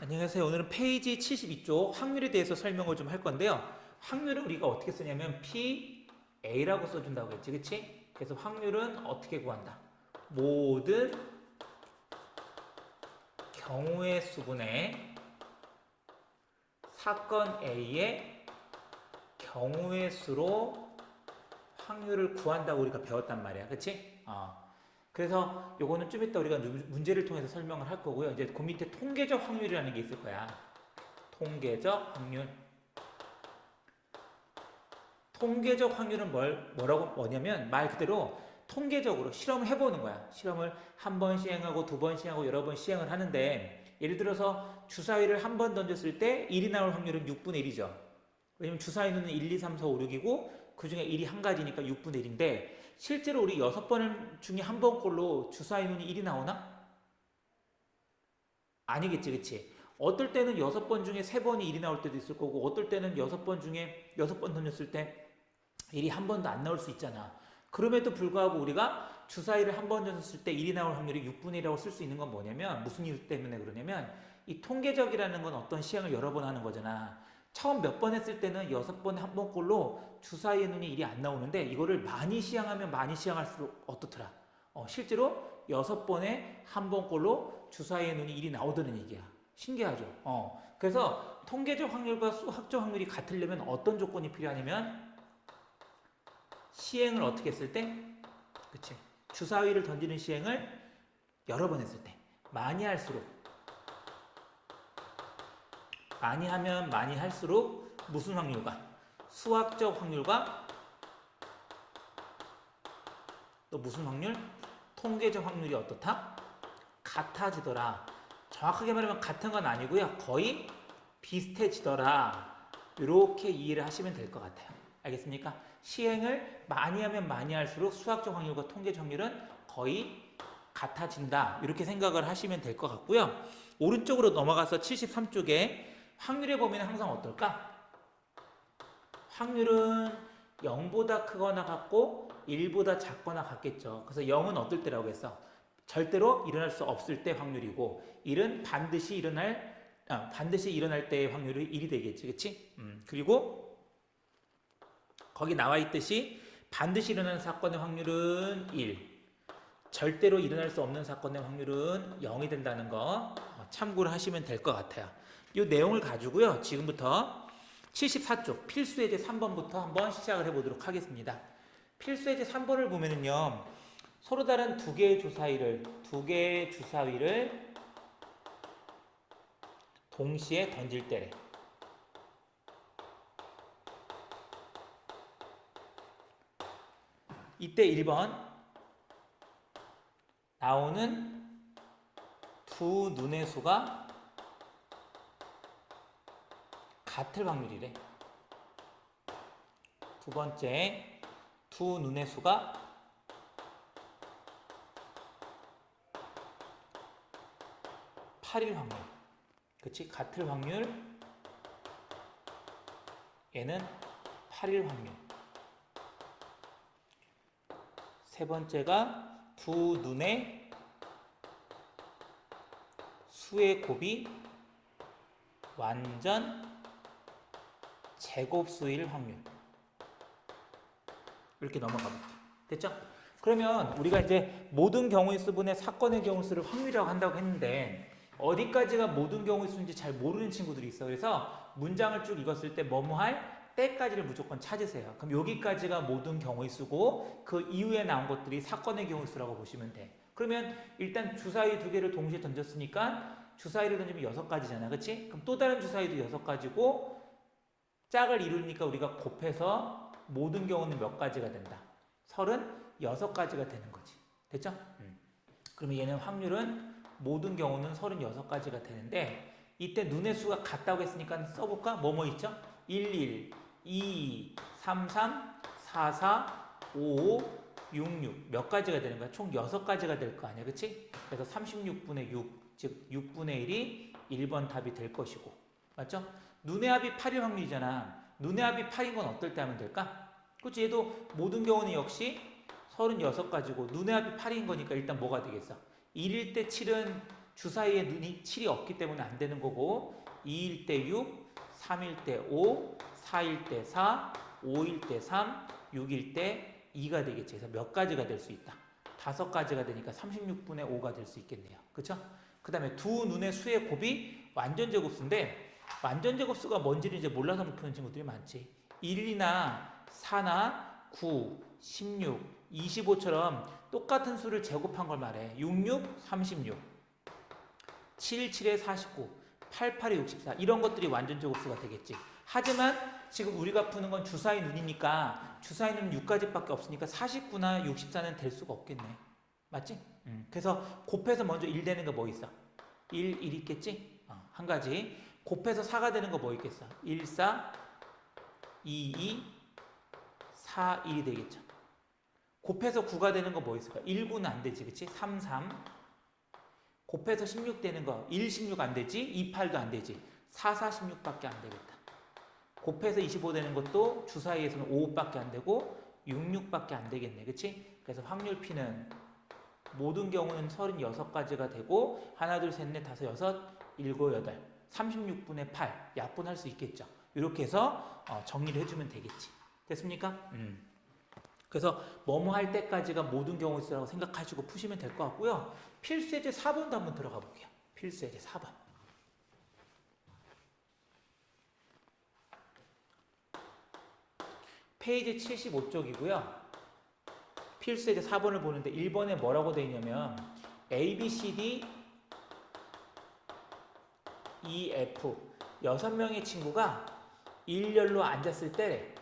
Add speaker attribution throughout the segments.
Speaker 1: 안녕하세요. 오늘은 페이지 72쪽 확률에 대해서 설명을 좀 할 건데요. 확률은 우리가 어떻게 쓰냐면 PA라고 써준다고 했지, 그치? 그래서 확률은 어떻게 구한다? 모든 경우의 수분의 사건 A의 경우의 수로 확률을 구한다고 우리가 배웠단 말이야, 그치? 그래서 요거는 좀 이따 우리가 문제를 통해서 설명을 할 거고요. 이제 그 밑에 통계적 확률이라는 게 있을 거야. 통계적 확률. 통계적 확률은 뭐냐면 말 그대로 통계적으로 실험을 해보는 거야. 실험을 한 번 시행하고 두 번 시행하고 여러 번 시행을 하는데 예를 들어서 주사위를 한 번 던졌을 때 1이 나올 확률은 6분의 1이죠. 왜냐면 주사위는 1, 2, 3, 4, 5, 6이고 그 중에 1이 한 가지니까 6분의 1인데 실제로 우리 6번 중에 한 번꼴로 주사위 눈이 1이 나오나? 아니겠지, 그치? 어떨 때는 6번 중에 3번이 1이 나올 때도 있을 거고 어떨 때는 6번 중에 6번 던졌을 때 일이 한 번도 안 나올 수 있잖아. 그럼에도 불구하고 우리가 주사위를 한 번 던졌을 때 1이 나올 확률이 6분의 1이라고 쓸 수 있는 건 뭐냐면 무슨 이유 때문에 그러냐면 이 통계적이라는 건 어떤 시행을 여러 번 하는 거잖아. 처음 몇 번 했을 때는 6번에 한 번꼴로 주사위의 눈이 1이 안 나오는데 이거를 많이 시행하면 많이 시행할수록 어떻더라? 실제로 6번에 한 번꼴로 주사위의 눈이 1이 나오더는 얘기야. 신기하죠? 그래서 통계적 확률과 수학적 확률이 같으려면 어떤 조건이 필요하냐면 시행을 어떻게 했을 때? 그치. 주사위를 던지는 시행을 여러 번 했을 때. 많이 할수록. 많이 하면 많이 할수록 무슨 확률과? 수학적 확률과 또 무슨 확률? 통계적 확률이 어떻다? 같아지더라. 정확하게 말하면 같은 건 아니고요. 거의 비슷해지더라. 이렇게 이해를 하시면 될 것 같아요. 알겠습니까? 시행을 많이 하면 많이 할수록 수학적 확률과 통계적 확률은 거의 같아진다. 이렇게 생각을 하시면 될 것 같고요. 오른쪽으로 넘어가서 73쪽에 확률의 범위는 항상 어떨까? 확률은 0보다 크거나 같고 1보다 작거나 같겠죠. 그래서 0은 어떨 때라고 했어? 절대로 일어날 수 없을 때 확률이고 1은 반드시 일어날 때의 확률이 1이 되겠지. 그치? 그리고 거기 나와 있듯이 반드시 일어나는 사건의 확률은 1, 절대로 일어날 수 없는 사건의 확률은 0이 된다는 거 참고를 하시면 될 것 같아요. 이 내용을 가지고요. 지금부터 74쪽 필수예제 3번부터 한번 시작을 해보도록 하겠습니다. 필수예제 3번을 보면은요. 서로 다른 두 개의 주사위를 동시에 던질 때래. 이때 1번 나오는 두 눈의 수가 같을 확률이래. 두 번째, 두 눈의 수가 팔일 확률. 그치? 같을 확률. 얘는 8일 확률. 세 번째가 두 눈의 수의 곱이 완전 제곱수일 확률. 이렇게 넘어가 볼게요. 됐죠? 그러면 우리가 이제 모든 경우의 수분의 사건의 경우 수를 확률이라고 한다고 했는데 어디까지가 모든 경우의 수인지 잘 모르는 친구들이 있어. 그래서 문장을 쭉 읽었을 때 뭐뭐할 때까지를 무조건 찾으세요. 그럼 여기까지가 모든 경우의 수고 그 이후에 나온 것들이 사건의 경우의 수라고 보시면 돼. 그러면 일단 주사위 두 개를 동시에 던졌으니까 주사위를 던지면 6가지잖아. 그치? 그럼 또 다른 주사위도 6가지고 짝을 이루니까 우리가 곱해서 모든 경우는 몇 가지가 된다? 36가지가 되는 거지. 됐죠? 그러면 얘는 확률은 모든 경우는 36가지가 되는데 이때 눈의 수가 같다고 했으니까 써볼까? 뭐뭐 있죠? 11, 22, 33, 44, 55, 66 몇 가지가 되는 거야? 총 6가지가 될 거 아니야. 그치? 그래서 36분의 6, 즉 6분의 1이 1번 답이 될 것이고 맞죠? 눈의 합이 8일 확률이잖아. 눈의 합이 8인 건 어떨 때 하면 될까? 그치? 얘도 모든 경우는 역시 36가지고 눈의 합이 8인 거니까 일단 뭐가 되겠어? 1일 때 7은 주사위에 눈이 7이 없기 때문에 안 되는 거고 2일 때 6, 3일 때 5, 4일 때 4, 5일 때 3, 6일 때 2가 되겠지. 그래서 몇 가지가 될 수 있다. 5가지가 되니까 36분의 5가 될 수 있겠네요. 그쵸? 그 다음에 두 눈의 수의 곱이 완전 제곱수인데 완전 제곱수가 뭔지를 이제 몰라서 못 푸는 친구들이 많지. 1이나 4나 9, 16, 25처럼 똑같은 수를 제곱한 걸 말해. 66, 36, 7, 7에 49, 8, 8에 64 이런 것들이 완전 제곱수가 되겠지. 하지만 지금 우리가 푸는 건 주사위 눈이니까 주사위 눈은 6가지밖에 없으니까 49나 64는 될 수가 없겠네. 맞지? 그래서 곱해서 먼저 1 되는 거 뭐 있어? 1, 1 있겠지? 한 가지. 곱해서 4가 되는 거 뭐 있겠어? 1, 4, 2, 2, 4, 1이 되겠죠. 곱해서 9가 되는 거 뭐 있을까? 1, 9는 안 되지. 그치? 3, 3. 곱해서 16 되는 거 1, 16 안 되지? 2, 8도 안 되지. 4, 4, 16밖에 안 되겠다. 곱해서 25 되는 것도 주사위에서는 5 밖에 안 되고 6, 6밖에 안 되겠네. 그치? 그래서 확률 P는 모든 경우는 36가지가 되고 하나, 둘, 셋, 넷, 다섯, 여섯, 일곱, 여덟 36분의 8 약분할 수 있겠죠. 이렇게 해서 정리를 해주면 되겠지. 됐습니까? 그래서 뭐뭐 할 때까지가 모든 경우 수라고 생각하시고 푸시면 될 것 같고요. 필수예제 4번도 한번 들어가 볼게요. 필수예제 4번. 페이지 75쪽이고요. 필수예제 4번을 보는데 1번에 뭐라고 되어 있냐면 A, B, C, D, E, F 6명의 친구가 일렬로 앉았을 때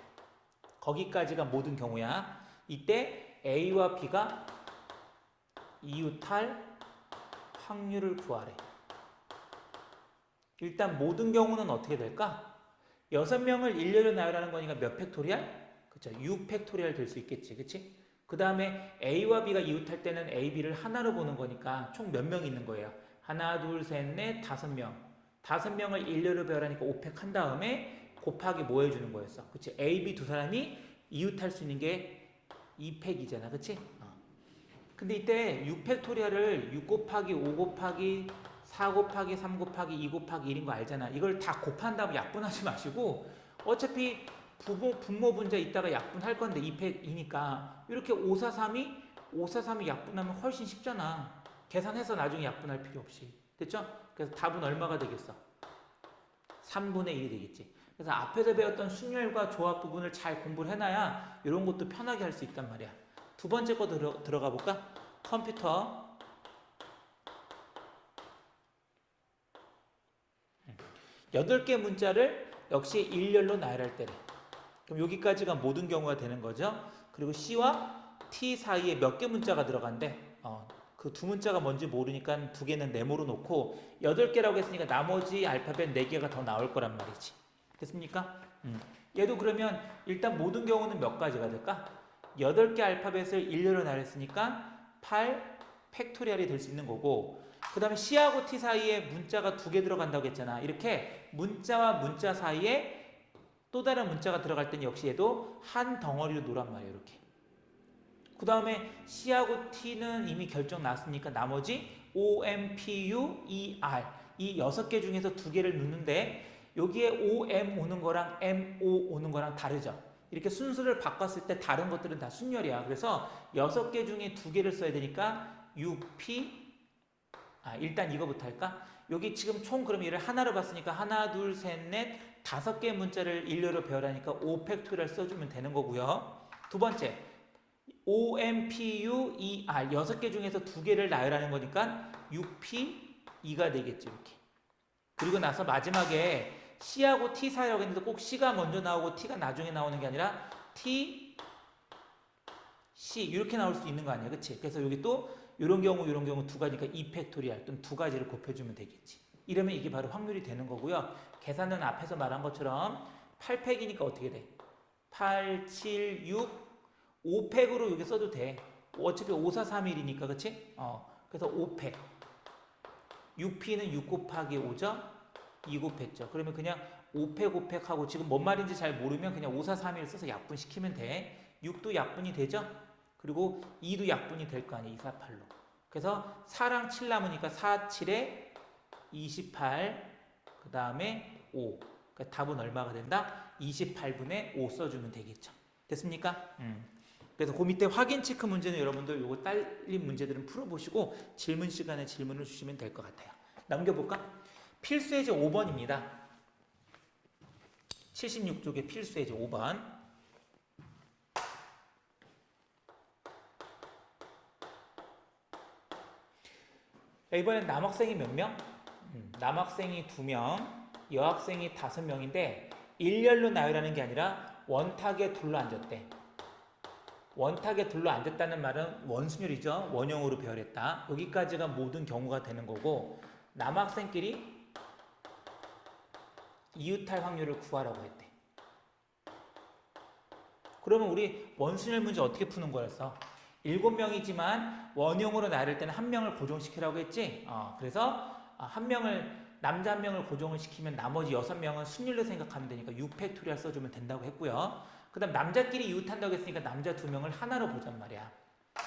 Speaker 1: 거기까지가 모든 경우야. 이때 A와 B가 이웃할 확률을 구하래. 일단 모든 경우는 어떻게 될까? 6명을 일렬로 나열하는 거니까 몇 팩토리얼? 그쵸, 6팩토리얼 될 수 있겠지. 그치? 그 다음에 A와 B가 이웃할 때는 A, B를 하나로 보는 거니까 총 몇 명 있는 거예요? 하나, 둘, 셋, 넷, 5명. 5명을 일렬로 배열하니까 5팩 한 다음에 곱하기 뭐 해주는 거였어? 그치? A, B 두 사람이 이웃할 수 있는 게 2팩이잖아. 그치? 근데 이때 6팩토리얼을 6 곱하기 5 곱하기 4 곱하기 3 곱하기 2 곱하기 1인 거 알잖아. 이걸 다 곱한다고 약분하지 마시고 어차피 분모 분자 있다가 약분할 건데 2팩이니까 이렇게 5, 4, 3이 약분하면 훨씬 쉽잖아. 계산해서 나중에 약분할 필요 없이. 됐죠? 그래서 답은 얼마가 되겠어? 3분의 1이 되겠지. 그래서 앞에서 배웠던 순열과 조합 부분을 잘 공부를 해놔야 이런 것도 편하게 할 수 있단 말이야. 두 번째 거 들어가 볼까? 컴퓨터 8개 문자를 역시 일렬로 나열할 때래. 그럼 여기까지가 모든 경우가 되는 거죠. 그리고 C와 T 사이에 몇 개 문자가 들어간대. 그 두 문자가 뭔지 모르니까 두 개는 네모로 놓고 8개라고 했으니까 나머지 알파벳 4개가 더 나올 거란 말이지. 됐습니까? 얘도 그러면 일단 모든 경우는 몇 가지가 될까? 8개 알파벳을 일렬로 나열했으니까 8 팩토리얼이 될 수 있는 거고 그 다음에 C하고 T 사이에 문자가 2개 들어간다고 했잖아. 이렇게 문자와 문자 사이에 또 다른 문자가 들어갈 때는 역시 얘도 한 덩어리로 놓란 말이에요. 이렇게. 그 다음에 C하고 T는 이미 결정 났으니까 나머지 O, M, P, U, E, R 이 6개 중에서 2개를 넣는데 여기에 O, M 오는 거랑 M, O 오는 거랑 다르죠. 이렇게 순서를 바꿨을 때 다른 것들은 다 순열이야. 그래서 6개 중에 2개를 써야 되니까 U, P 일단 이거부터 할까? 여기 지금 총 그럼 얘를 하나로 봤으니까 하나, 둘, 셋, 넷 5개 문자를 일렬로 배열하니까 5팩토리얼 써주면 되는 거고요. 두 번째 O, M, P, U, E, R 6개 중에서 2개를 나열하는 거니까 6P, 2가 되겠죠. 이렇게. 그리고 나서 마지막에 C하고 T 사이라고 했는데 꼭 C가 먼저 나오고 T가 나중에 나오는 게 아니라 T, C 이렇게 나올 수 있는 거 아니야. 그치? 그래서 여기 또 이런 경우 2가지니까 2팩토리얼 또는 2가지를 곱해주면 되겠지. 이러면 이게 바로 확률이 되는 거고요. 계산은 앞에서 말한 것처럼 8팩이니까 어떻게 돼? 8, 7, 6 5팩으로 여기 써도 돼. 어차피 5, 4, 3, 1이니까 그치? 그래서 5팩 6P는 6 곱하기 5죠? 2 곱했죠. 그러면 그냥 5팩 5팩 하고 지금 뭔 말인지 잘 모르면 그냥 5, 4, 3, 1 써서 약분시키면 돼. 6도 약분이 되죠? 그리고 2도 약분이 될 거 아니야. 2, 4, 8로. 그래서 4랑 7 남으니까 4, 7에 28, 그 다음에 5. 그러니까 답은 얼마가 된다? 28분의 5 써주면 되겠죠. 됐습니까? 그래서 그 밑에 확인 체크 문제는 여러분들 요거 딸린 문제들은 풀어보시고 질문 시간에 질문을 주시면 될 것 같아요. 넘겨볼까? 필수예제 5번입니다. 76쪽의 필수예제 5번. 이번엔 남학생이 몇 명? 남학생이 2명, 여학생이 5명인데 일렬로 나열하는 게 아니라 원탁에 둘러앉았대. 원탁에 둘러앉았다는 말은 원순열이죠. 원형으로 배열했다. 여기까지가 모든 경우가 되는 거고 남학생끼리 이웃할 확률을 구하라고 했대. 그러면 우리 원순열 문제 어떻게 푸는 거였어? 7명이지만 원형으로 나눌 때는 1명을 고정시키라고 했지? 그래서 남자 1명을 고정을 시키면 나머지 6명은 순율로 생각하면 되니까 6팩토리얼 써주면 된다고 했고요. 그 다음 남자끼리 이웃한다고 했으니까 남자 2명을 하나로 보잔 말이야.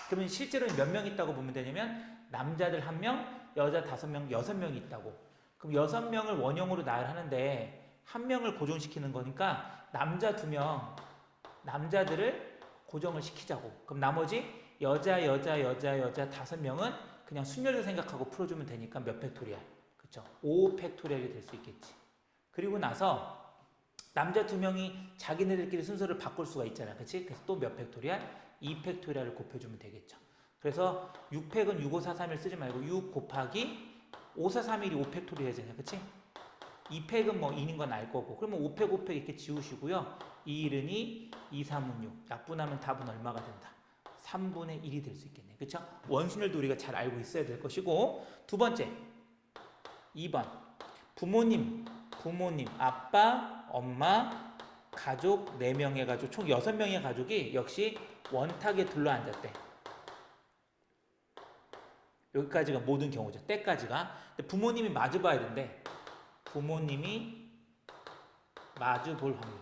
Speaker 1: 그러면 실제로는 몇 명 있다고 보면 되냐면 남자들 1명, 여자 5명, 6명이 있다고. 그럼 6명을 원형으로 나열하는데 1명을 고정시키는 거니까 남자 2명, 남자들을 고정을 시키자고. 그럼 나머지 여자 5명은 그냥 순열로 생각하고 풀어주면 되니까 몇 팩토리얼? 그쵸? 5팩토리얼이 될 수 있겠지. 그리고 나서 남자 2명이 자기네들끼리 순서를 바꿀 수가 있잖아. 그치? 그래서 또 몇 팩토리얼? 2팩토리얼을 곱해주면 되겠죠. 그래서 6팩은 6, 5, 4, 3일 쓰지 말고 6 곱하기 5, 4, 3, 1이 5팩토리얼이잖아요. 그치? 2팩은 뭐 2인 건 알 거고. 그러면 5팩, 5팩 이렇게 지우시고요. 2, 1은 2, 2, 3은 6. 약분하면 답은 얼마가 된다? 3분의 1이 될 수 있겠네. 그쵸? 원순열도 우리가 잘 알고 있어야 될 것이고. 두 번째. 2번. 부모님, 아빠, 엄마, 가족 4명 해가지고 총 6명의 가족이 역시 원탁에 둘러앉았대. 여기까지가 모든 경우죠. 때까지가. 근데 부모님이 마주 봐야 된대. 부모님이 마주 볼 확률.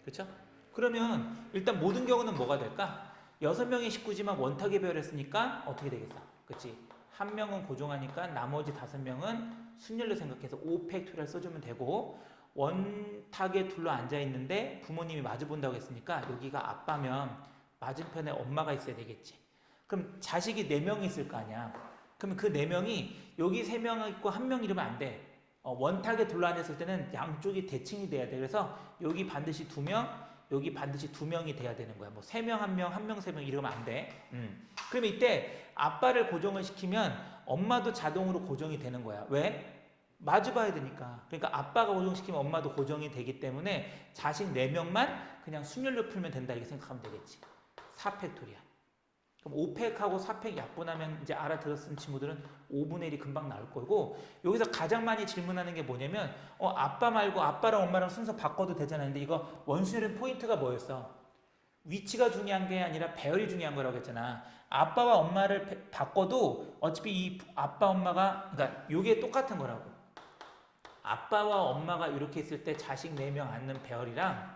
Speaker 1: 그렇죠? 그러면 일단 모든 경우는 뭐가 될까? 6명의 식구지만 원탁에 배열했으니까 어떻게 되겠어? 그렇지? 1명은 고정하니까 나머지 5명은 순열로 생각해서 5팩토리얼 써주면 되고 원탁에 둘러 앉아 있는데 부모님이 마주 본다고 했으니까 여기가 아빠면 맞은편에 엄마가 있어야 되겠지. 그럼 자식이 4명이 있을 거 아니야. 그러면 그 4명이 여기 3명 있고 1명 이러면 안 돼. 원탁에 둘러 앉았을 때는 양쪽이 대칭이 돼야 돼. 그래서 여기 반드시 2명, 여기 반드시 2명이 돼야 되는 거야. 뭐 3명, 1명, 1명, 3명 이러면 안 돼. 그러면 이때 아빠를 고정을 시키면 엄마도 자동으로 고정이 되는 거야. 왜? 마주 봐야 되니까. 그러니까 아빠가 고정시키면 엄마도 고정이 되기 때문에 자식 4명만 그냥 순열로 풀면 된다 이렇게 생각하면 되겠지. 4팩토리얼. 그럼 5팩하고 4팩 약분하면 이제 알아들었은 친구들은 5분의 1이 금방 나올 거고 여기서 가장 많이 질문하는 게 뭐냐면 아빠 말고 아빠랑 엄마랑 순서 바꿔도 되잖아요. 근데 이거 원순열의 포인트가 뭐였어? 위치가 중요한 게 아니라 배열이 중요한 거라고 했잖아. 아빠와 엄마를 바꿔도 어차피 이 아빠 엄마가 그러니까 이게 똑같은 거라고. 아빠와 엄마가 이렇게 있을 때 자식 4명 앉는 배열이랑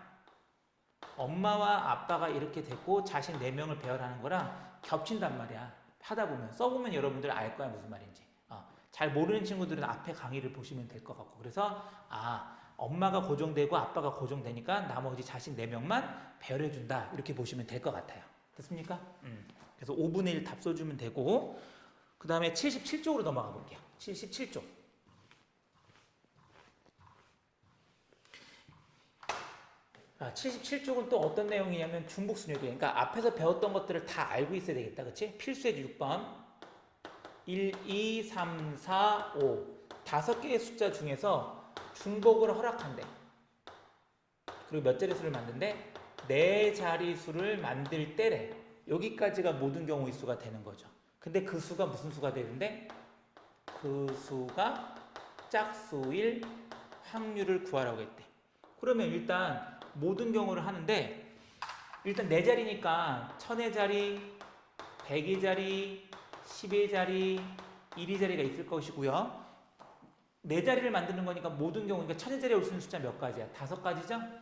Speaker 1: 엄마와 아빠가 이렇게 됐고 자식 4명을 배열하는 거랑 겹친단 말이야. 하다 보면 써보면 여러분들 알 거야 무슨 말인지. 잘 모르는 친구들은 앞에 강의를 보시면 될 것 같고 그래서 엄마가 고정되고 아빠가 고정되니까 나머지 자식 4명만 배열해준다 이렇게 보시면 될 것 같아요. 됐습니까? 그래서 5분의 1 답 써주면 되고 그 다음에 77쪽으로 넘어가 볼게요. 77쪽. 아, 77쪽은 또 어떤 내용이냐면 중복순열이에요. 그러니까 앞에서 배웠던 것들을 다 알고 있어야 되겠다. 그치? 필수예제 6번 1, 2, 3, 4, 5 5개의 숫자 중에서 중복을 허락한대. 그리고 몇 자릿수를 만든대? 4자릿수를 만들 때래. 여기까지가 모든 경우의 수가 되는 거죠. 근데 그 수가 무슨 수가 되는데? 그 수가 짝수일 확률을 구하라고 했대. 그러면 일단 모든 경우를 하는데 일단 4자리니까 1000의 자리, 100의 자리, 10의 자리, 1의 자리가 있을 것이고요. 4자리를 만드는 거니까 모든 경우 그러니까 1000의 자리에 올 수 있는 숫자 몇 가지야? 5가지죠?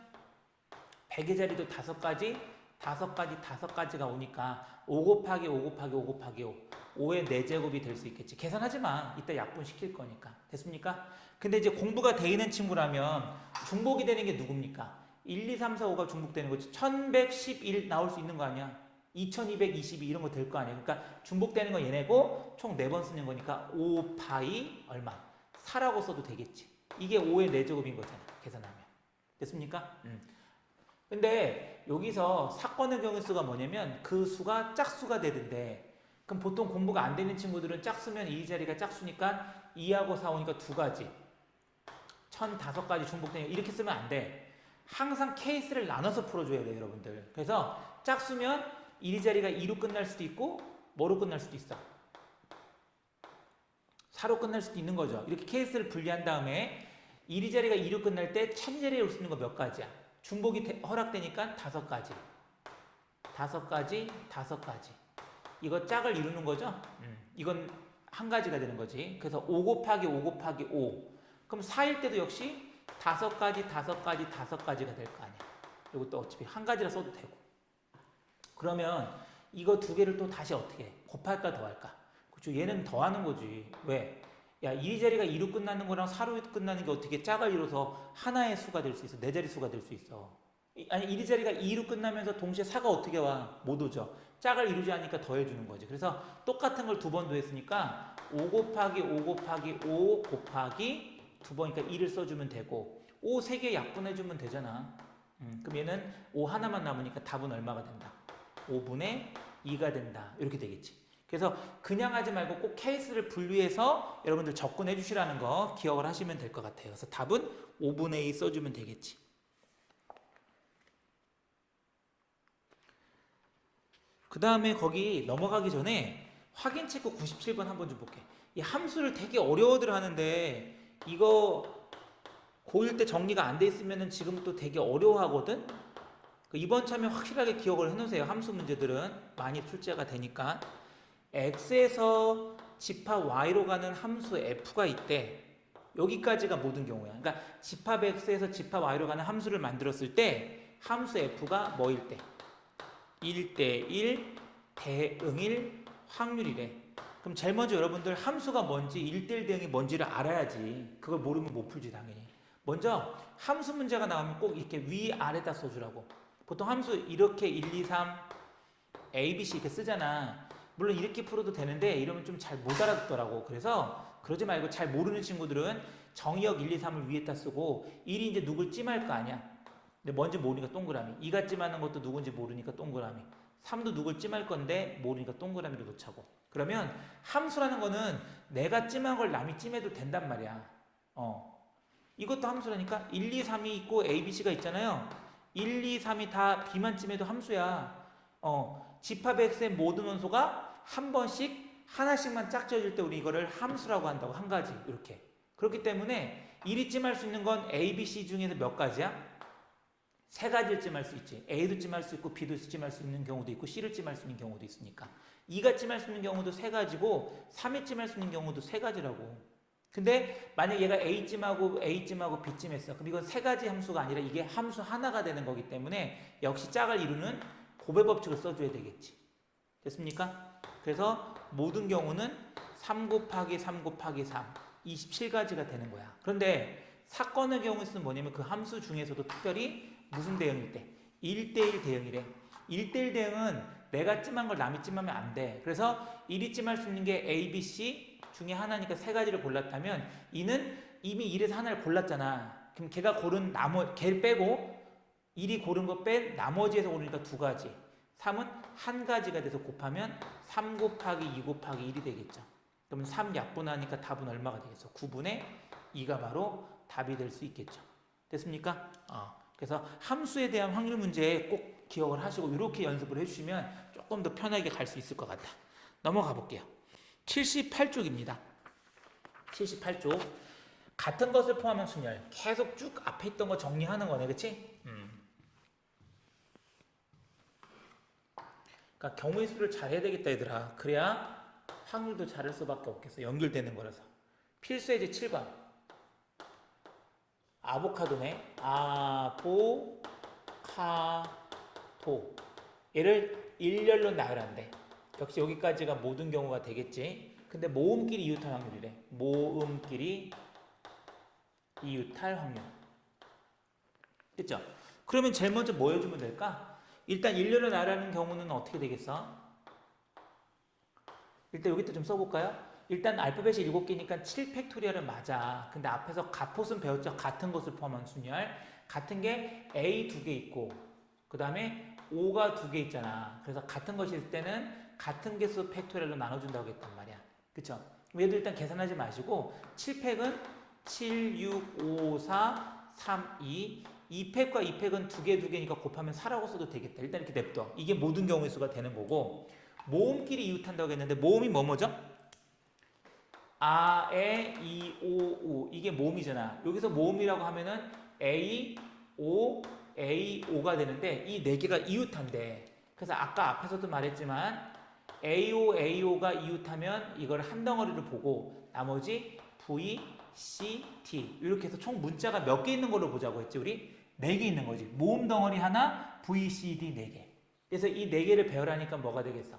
Speaker 1: 100의 자리도 5가지, 5가지, 5가지가 오니까 5 곱하기 5 곱하기 5 곱하기 5. 5의 4제곱이 될 수 있겠지. 계산하지 마. 이따 약분 시킬 거니까. 됐습니까? 근데 이제 공부가 돼 있는 친구라면 중복이 되는 게 누굽니까? 1, 2, 3, 4, 5가 중복되는 거지. 1111 나올 수 있는 거 아니야? 2222 이런 거 될 거 아니야? 그러니까 중복되는 건 얘네고 총 4번 쓰는 거니까 5파이 얼마? 4라고 써도 되겠지. 이게 5의 4제곱인 거잖아. 계산하면. 됐습니까? 근데 여기서 사건의 경우 수가 뭐냐면 그 수가 짝수가 되던데 그럼 보통 공부가 안 되는 친구들은 짝수면 이 자리가 짝수니까 2하고 4 오니까 2가지 1005가지 중복되는 이렇게 쓰면 안 돼. 항상 케이스를 나눠서 풀어줘야 돼요 여러분들. 그래서 짝수면 1이 자리가 2로 끝날 수도 있고 뭐로 끝날 수도 있어? 4로 끝날 수도 있는 거죠. 이렇게 케이스를 분리한 다음에 1이 자리가 2로 끝날 때 1000자리에 올 수 있는 거 몇 가지야? 중복이 허락되니까 5가지 5가지 5가지 이거 짝을 이루는 거죠. 이건 한 가지가 되는 거지. 그래서 5 곱하기 5 곱하기 5 그럼 4일 때도 역시 5가지 5가지 5가지가 될 거 아니야. 이것도 어차피 한 가지라 써도 되고. 그러면 이거 두 개를 또 다시 어떻게 해? 곱할까 더할까? 그렇죠. 얘는 더하는 거지. 왜? 야, 2 자리가 2로 끝나는 거랑 4로 끝나는 게 어떻게 짝을 이뤄서 하나의 수가 될 수 있어? 4자리 수가 될 수 있어. 아니 1 자리가 2로 끝나면서 동시에 4가 어떻게 와? 못 오죠. 짝을 이루지 않으니까 더해주는 거지. 그래서 똑같은 걸 2번 더했으니까 5 곱하기 5 곱하기 5 곱하기 2번이니까 2를 써주면 되고 5 3개 약분해주면 되잖아. 그럼 얘는 5 하나만 남으니까 답은 얼마가 된다? 5분의 2가 된다. 이렇게 되겠지. 그래서 그냥 하지 말고 꼭 케이스를 분류해서 여러분들 접근해 주시라는 거 기억을 하시면 될 것 같아요. 그래서 답은 5분의 2 써주면 되겠지. 그 다음에 거기 넘어가기 전에 확인 체크 97번 한번 좀 볼게. 이 함수를 되게 어려워들 하는데 이거 고1 때 정리가 안 돼 있으면 지금부터 되게 어려워하거든? 이번 참에 확실하게 기억을 해놓으세요. 함수 문제들은 많이 출제가 되니까. x에서 집합 y로 가는 함수 f가 있대. 여기까지가 모든 경우야. 그러니까 집합 x에서 집합 y로 가는 함수를 만들었을 때 함수 f가 뭐일 때? 1대1 대응일 확률이래. 그럼 제일 먼저 여러분들 함수가 뭔지 1대1 대응이 뭔지를 알아야지. 그걸 모르면 못 풀지 당연히. 먼저 함수 문제가 나오면 꼭 이렇게 위아래다 써주라고. 보통 함수 이렇게 1, 2, 3 A, B, C 이렇게 쓰잖아. 물론 이렇게 풀어도 되는데 이러면 좀 잘 못 알아듣더라고. 그래서 그러지 말고 잘 모르는 친구들은 정의역 1, 2, 3을 위에다 쓰고 1이 이제 누굴 찜할 거 아니야. 근데 뭔지 모르니까 동그라미. 2가 찜하는 것도 누군지 모르니까 동그라미. 3도 누굴 찜할 건데 모르니까 동그라미를 놓자고. 그러면 함수라는 거는 내가 찜한 걸 남이 찜해도 된단 말이야. 이것도 함수라니까 1, 2, 3이 있고 A, B, C가 있잖아요. 1, 2, 3이 다 B만 찜해도 함수야. 집합 X의 모든 원소가 한 번씩 하나씩만 짝지어질 때 우리 이거를 함수라고 한다고. 한 가지 이렇게. 그렇기 때문에 1이 찜할 수 있는 건 A, B, C 중에서 몇 가지야? 3가지를 찜할 수 있지. A도 찜할 수 있고 B도 찜할 수 있는 경우도 있고 C를 찜할 수 있는 경우도 있으니까. 2가 찜할 수 있는 경우도 3가지고 3이 찜할 수 있는 경우도 3가지라고. 근데 만약 얘가 A찜하고 A찜하고 B찜했어. 그럼 이건 3가지 함수가 아니라 이게 함수 하나가 되는 거기 때문에 역시 짝을 이루는 곱의 법칙을 써줘야 되겠지. 됐습니까? 그래서 모든 경우는 3 곱하기 3 곱하기 3 27가지가 되는 거야. 그런데 사건의 경우에는 뭐냐면 그 함수 중에서도 특별히 무슨 대응일 때? 1대1 대응이래. 1대1 대응은 내가 찜한 걸 남이 찜하면 안 돼. 그래서 1이 찜할 수 있는 게 A, B, C 중에 하나니까 3가지를 골랐다면 이는 이미 1에서 하나를 골랐잖아. 그럼 걔가 고른 걔를 빼고 1이 고른 거 뺀 나머지에서 고르니까 2가지. 3은 한 가지가 돼서 곱하면 3 곱하기 2 곱하기 1이 되겠죠. 그러면 3 약분하니까 답은 얼마가 되겠어? 9분의 2가 바로 답이 될 수 있겠죠. 됐습니까? 그래서 함수에 대한 확률 문제 꼭 기억을 하시고 이렇게 연습을 해주시면 조금 더 편하게 갈 수 있을 것 같다. 넘어가 볼게요. 78쪽입니다. 78쪽. 같은 것을 포함한 순열. 계속 쭉 앞에 있던 거 정리하는 거네. 그치? 그러니까 경우의 수를 잘 해야 되겠다 얘들아. 그래야 확률도 잘할 수밖에 없겠어. 연결되는 거라서. 필수 예제 7번. 아보카도네. 아보카도. 사토. 얘를 일렬로 나열한대. 역시 여기까지가 모든 경우가 되겠지. 근데 모음끼리 이웃할 확률이래. 모음끼리 이웃할 확률. 됐죠? 그러면 제일 먼저 뭐 해주면 될까? 일단 일렬로 나열하는 경우는 어떻게 되겠어? 일단 여기다 좀 써볼까요? 일단 알파벳이 7개니까 7팩토리얼은 맞아. 근데 앞에서 가폿은 배웠죠? 같은 것을 포함한 순열. 같은 게 A 2개 있고 그 다음에 O가 2개 있잖아. 그래서 같은 것일 때는 같은 개수 팩토리얼로 나눠준다고 했단 말이야. 그쵸? 얘도 일단 계산하지 마시고 7팩은 7, 6, 5, 4, 3, 2 2팩과 2팩은 2개니까 곱하면 4라고 써도 되겠다. 일단 이렇게 냅둬. 이게 모든 경우의 수가 되는 거고 모음끼리 이웃한다고 했는데 모음이 뭐죠? 아, 에, 이, 오, 우 이게 모음이잖아. 여기서 모음이라고 하면은 A, O, A, O가 되는데 이 네 개가 이웃한대. 그래서 아까 앞에서도 말했지만 AO, AO가 이웃하면 이걸 한 덩어리를 보고 나머지 V, C, T 이렇게 해서 총 문자가 몇 개 있는 걸로 보자고 했지 우리? 네 개 있는 거지. 모음 덩어리 하나, V, C, D 네 개. 그래서 이 네 개를 배열하니까 뭐가 되겠어?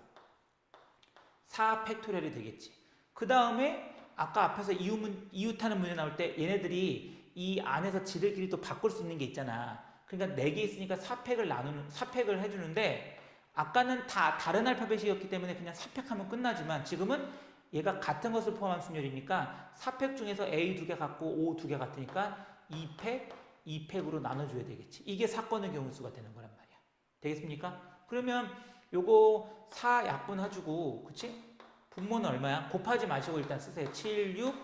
Speaker 1: 4 팩토리얼이 되겠지. 그 다음에 아까 앞에서 이웃하는 문제 나올 때 얘네들이 이 안에서 지들끼리 또 바꿀 수 있는 게 있잖아. 그러니까 4개 있으니까 4팩을 해주는데 아까는 다 다른 알파벳이었기 때문에 그냥 4팩하면 끝나지만 지금은 얘가 같은 것을 포함한 순열이니까 4팩 중에서 A 2개 같고 O 2개 같으니까 2팩, 2팩으로 나눠줘야 되겠지. 이게 사건의 경우 수가 되는 거란 말이야. 되겠습니까? 그러면 요거 4 약분해주고 그치? 분모는 얼마야? 곱하지 마시고 일단 쓰세요. 7, 6,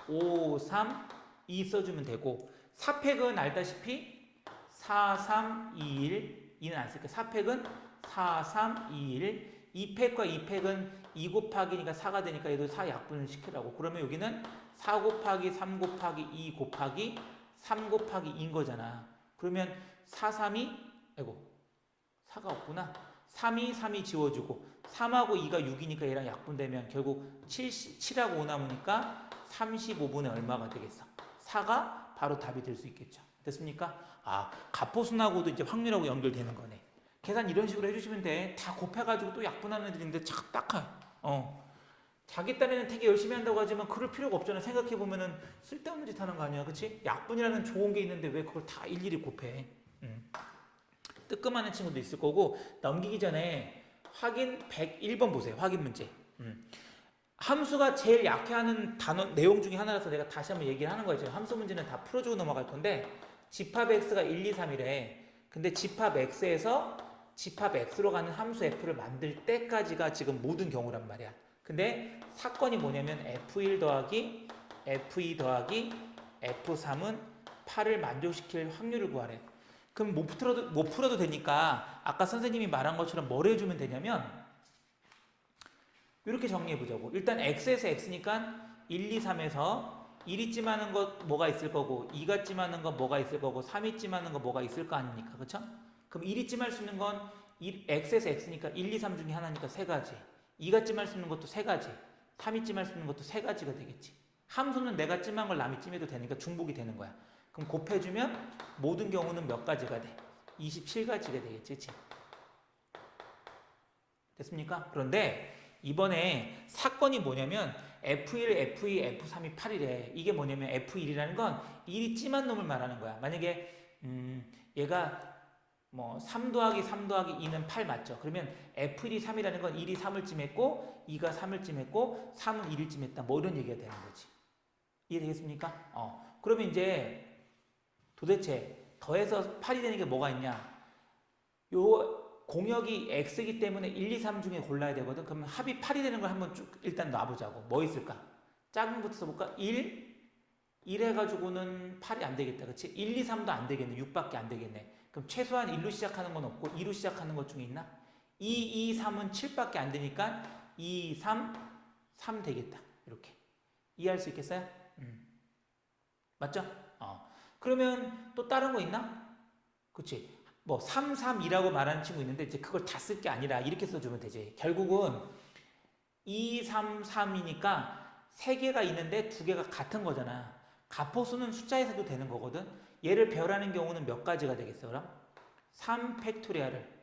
Speaker 1: 5, 3, 2 써주면 되고 4팩은 알다시피 4, 3, 2, 1 2는 안 쓸게요. 4팩은 4, 3, 2, 1 2팩과 2팩은 2 곱하기니까 4가 되니까 얘도 4 약분을 시키라고. 그러면 여기는 4 곱하기 3 곱하기 2 곱하기 3 곱하기 2인 거잖아. 그러면 4, 3이 아이고 4가 없구나. 3이 3이 지워주고 3하고 2가 6이니까 얘랑 약분되면 결국 7하고 5 남으니까 35분의 얼마가 되겠어? 4가 바로 답이 될 수 있겠죠. 됐습니까? 아, 가포순하고도 이제 확률하고 연결되는 거네. 계산 이런 식으로 해주시면 돼. 다 곱해가지고 또 약분하는 애들인데 참 딱하. 자기 딴에는 되게 열심히 한다고 하지만 그럴 필요가 없잖아. 생각해보면은 쓸데없는 짓 하는 거 아니야. 그치? 약분이라는 좋은 게 있는데 왜 그걸 다 일일이 곱해? 뜨끔하는 친구도 있을 거고 넘기기 전에 확인 101번 보세요. 확인 문제. 함수가 제일 약해하는 단어 내용 중에 하나라서 내가 다시 한번 얘기를 하는 거예요. 함수 문제는 다 풀어주고 넘어갈 건데 집합 x가 1, 2, 3이래. 근데 집합 x에서 집합 x로 가는 함수 f를 만들 때까지가 지금 모든 경우란 말이야. 근데 사건이 뭐냐면 f1 더하기 f2 더하기 f3은 8을 만족시킬 확률을 구하래. 그럼 못 풀어도 되니까 아까 선생님이 말한 것처럼 뭘 해주면 되냐면 이렇게 정리해 보자고. 일단 x에서 x니까 1, 2, 3에서 1이 찜하는 거 뭐가 있을 거고 2가 찜하는 거 뭐가 있을 거고 3이 찜하는 거 뭐가 있을 거 아닙니까? 그쵸? 그럼 1이 찜할 수 있는 건 x에서 x니까 1, 2, 3 중에 하나니까 3가지 2가 찜할 수 있는 것도 3가지 3이 찜할 수 있는 것도 3가지가 되겠지. 함수는 내가 찜한 걸 남이 찜해도 되니까 중복이 되는 거야. 그럼 곱해주면 모든 경우는 몇 가지가 돼? 27가지가 되겠지. 그치? 됐습니까? 그런데 이번에 사건이 뭐냐면 F1, F2, F3이 8이래. 이게 뭐냐면 F1이라는 건 1이 찜한 놈을 말하는 거야. 만약에 얘가 뭐 3 더하기 3 더하기 2는 8 맞죠? 그러면 F1이 3이라는 건 1이 3을 찜했고 2가 3을 찜했고 3은 1을 찜했다. 뭐 이런 얘기가 되는 거지. 이해되겠습니까? 그러면 이제 도대체 더해서 8이 되는 게 뭐가 있냐? 요 공역이 x이기 때문에 1, 2, 3 중에 골라야 되거든. 그러면 합이 8이 되는 걸 한번 쭉 일단 놔보자고. 뭐 있을까? 작은 것부터 써볼까? 1 해가지고는 8이 안 되겠다. 그치? 1, 2, 3도 안 되겠네. 6밖에 안 되겠네. 그럼 최소한 1로 시작하는 건 없고 2로 시작하는 것 중에 있나? 2, 2, 3은 7밖에 안 되니까 2, 3, 3 되겠다. 이렇게. 이해할 수 있겠어요? 맞죠? 그러면 또 다른 거 있나? 그치? 뭐 3, 3, 2라고 말하는 친구 있는데 이제 그걸 다 쓸 게 아니라 이렇게 써주면 되지. 결국은 2, 3, 3이니까 3개가 있는데 2개가 같은 거잖아. 가포수는 숫자에서도 되는 거거든. 얘를 배열하는 경우는 몇 가지가 되겠어 그럼? 3 팩토리얼을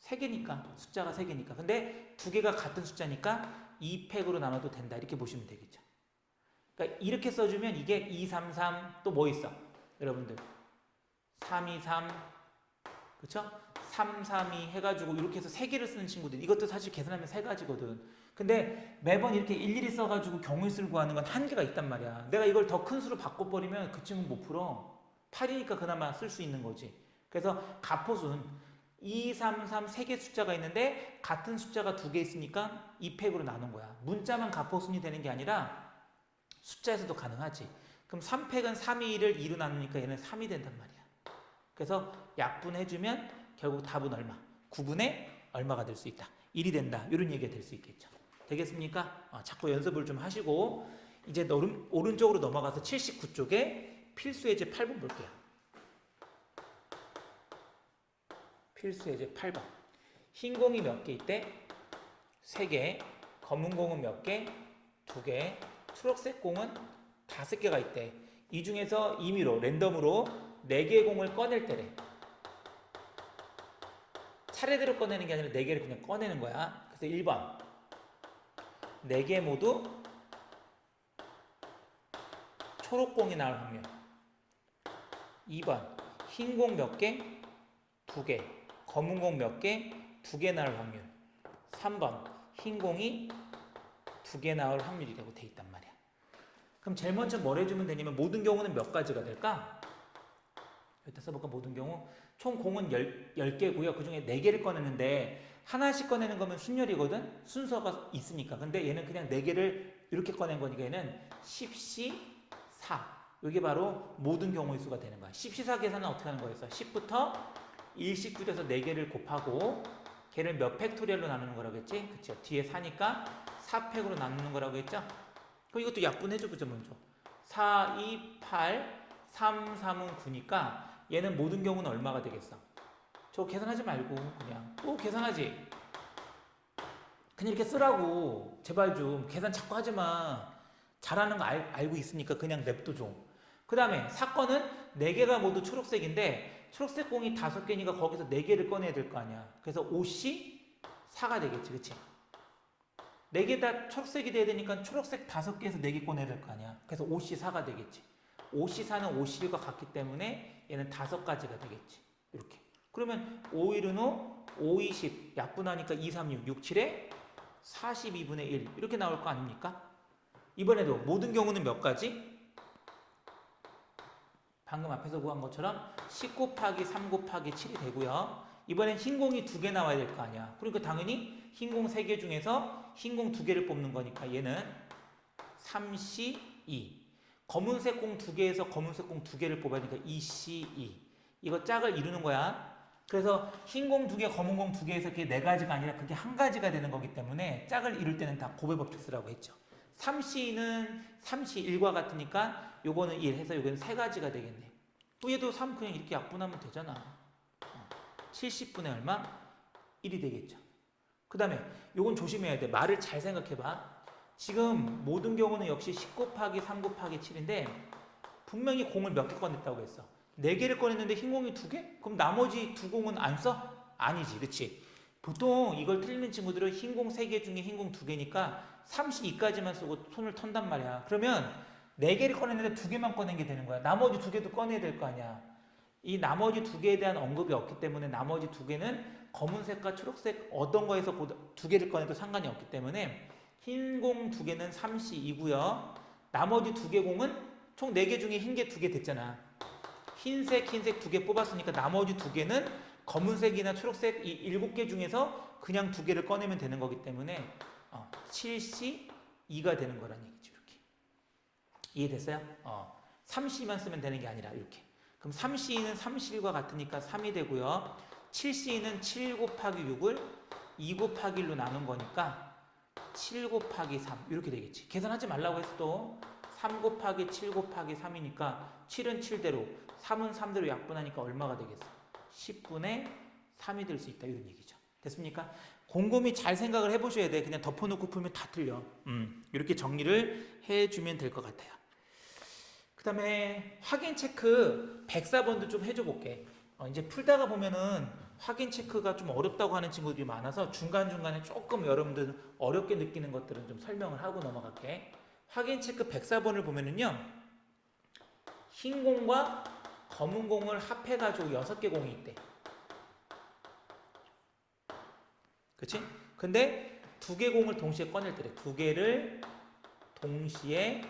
Speaker 1: 3개니까 숫자가 3개니까 근데 2개가 같은 숫자니까 2팩으로 나눠도 된다 이렇게 보시면 되겠죠. 그러니까 이렇게 써주면 이게 2, 3, 3 또 뭐 있어? 여러분들 3, 2, 3 그쵸? 3, 3, 2 해가지고 이렇게 해서 3개를 쓰는 친구들 이것도 사실 계산하면 3가지거든. 근데 매번 이렇게 일일이 써가지고 경우의 수를 구하는 건 한계가 있단 말이야. 내가 이걸 더 큰 수로 바꿔버리면 그 친구는 못 풀어. 8이니까 그나마 쓸 수 있는 거지. 그래서 가포수는 2, 3, 3 3개 숫자가 있는데 같은 숫자가 2개 있으니까 2팩으로 나눈 거야. 문자만 가포순이 되는 게 아니라 숫자에서도 가능하지. 그럼 3팩은 3, 2를 2로 나누니까 얘는 3이 된단 말이야. 그래서 약분해주면 결국 답은 얼마? 9분의 얼마가 될 수 있다. 1이 된다. 이런 얘기가 될 수 있겠죠. 되겠습니까? 자꾸 연습을 좀 하시고 이제 오른쪽으로 넘어가서 79쪽에 필수 예제 8번 볼게요. 필수 예제 8번. 흰 공이 몇 개 있대? 3개. 검은 공은 몇 개? 2개. 초록색 공은 5개가 있대. 이 중에서 임의로 랜덤으로 4개의 공을 꺼낼 때래. 차례대로 꺼내는 게 아니라 4개를 그냥 꺼내는 거야. 그래서 1번 4개 모두 초록공이 나올 확률. 2번 흰 공 몇 개? 2개. 검은 공 몇 개? 2개 나올 확률. 3번 흰 공이 2개 나올 확률이라고 돼 있단 말이야. 그럼 제일 먼저 뭘 해주면 되냐면 모든 경우는 몇 가지가 될까? 여기다 써볼까? 모든 경우 총 공은 10개고요. 그 중에 4개를 꺼내는데 하나씩 꺼내는 거면 순열이거든? 순서가 있으니까. 근데 얘는 그냥 4개를 이렇게 꺼낸 거니까 얘는 10C4. 이게 바로 모든 경우의 수가 되는 거야. 10C4 계산은 어떻게 하는 거였어? 10부터 1씩 굳여서 4개를 곱하고 걔를 몇 팩토리얼로 나누는 거라고 했지? 그쵸? 뒤에 4니까 4팩으로 나누는 거라고 했죠? 그럼 이것도 약분해줘 보자 먼저. 4, 2, 8, 3, 3은 9니까 얘는 모든 경우는 얼마가 되겠어? 저거 계산하지 말고 그냥 또 계산하지. 그냥 이렇게 쓰라고. 제발 좀 계산 자꾸 하지마. 잘하는 거 알고 있으니까 그냥 냅둬 좀. 그 다음에 사건은 4개가 모두 초록색인데 초록색 공이 5개니까 거기서 4개를 꺼내야 될 거 아니야. 그래서 5C 4가 되겠지. 그치? 4개 다 초록색이 돼야 되니까 초록색 5개에서 4개 꺼내야 될 거 아니야. 그래서 5C 4가 되겠지. 5C4는 5C1과 같기 때문에 얘는 5가지가 되겠지. 이렇게. 그러면 5일은 5, 5, 20 약분하니까 2, 3, 6, 6, 7에 42분의 1 이렇게 나올 거 아닙니까? 이번에도 모든 경우는 몇 가지? 방금 앞에서 구한 것처럼 10 곱하기 3 곱하기 7이 되고요. 이번엔 흰 공이 2개 나와야 될 거 아니야. 그러니까 당연히 흰 공 3개 중에서 흰 공 2개를 뽑는 거니까 얘는 3C2. 검은색 공 2개에서 검은색 공 2개를 뽑아야 되니까 2C2. 이거 짝을 이루는 거야. 그래서 흰 공 2개, 검은 공 2개에서 그게 4가지가 아니라 그게 1가지가 되는 거기 때문에 짝을 이룰 때는 다 곱의 법칙 쓰라고 했죠. 3C는 3C1과 같으니까 요거는 1 해서 요거는 3가지가 되겠네. 또 얘도 3 그냥 이렇게 약분하면 되잖아. 70분의 얼마? 1이 되겠죠. 그 다음에 요건 조심해야 돼. 말을 잘 생각해봐. 지금 모든 경우는 역시 10 곱하기 3 곱하기 7인데 분명히 공을 몇 개 꺼냈다고 했어. 4개를 꺼냈는데 흰 공이 2개? 그럼 나머지 2공은 안 써? 아니지. 그치? 보통 이걸 틀리는 친구들은 흰 공 3개 중에 흰 공 2개니까 32까지만 쓰고 손을 턴단 말이야. 그러면 4개를 꺼냈는데 2개만 꺼낸 게 되는 거야. 나머지 2개도 꺼내야 될 거 아니야. 이 나머지 2개에 대한 언급이 없기 때문에 나머지 2개는 검은색과 초록색 어떤 거에서 2개를 꺼내도 상관이 없기 때문에 흰 공 2개는 3C2고요. 나머지 2개 공은 총 4개 중에 흰 개 2개 됐잖아. 흰색 2개 뽑았으니까 나머지 2개는 검은색이나 초록색 이 7개 중에서 그냥 2개를 꺼내면 되는 거기 때문에 7C2가 되는 거란 얘기죠. 이렇게. 이해됐어요? 3C만 쓰면 되는 게 아니라 이렇게. 그럼 3C는 3C1과 같으니까 3이 되고요. 7C는 7 곱하기 6을 2 곱하기 1로 나눈 거니까 7 곱하기 3 이렇게 되겠지. 계산하지 말라고 했어도 3 곱하기 7 곱하기 3이니까 7은 7대로 3은 3대로 약분하니까 얼마가 되겠어? 10분의 3이 될 수 있다 이런 얘기죠. 됐습니까? 곰곰이 잘 생각을 해보셔야 돼. 그냥 덮어놓고 풀면 다 틀려. 이렇게 정리를 해주면 될 것 같아요. 그 다음에 확인 체크 104번도 좀 해줘 볼게. 이제 풀다가 보면은 확인 체크가 좀 어렵다고 하는 친구들이 많아서 중간중간에 조금 여러분들 어렵게 느끼는 것들은 좀 설명을 하고 넘어갈게. 확인 체크 104번을 보면은요. 흰 공과 검은 공을 합해가지고 6개 공이 있대. 그치? 근데 2개 공을 동시에 꺼낼 때래. 2개를 동시에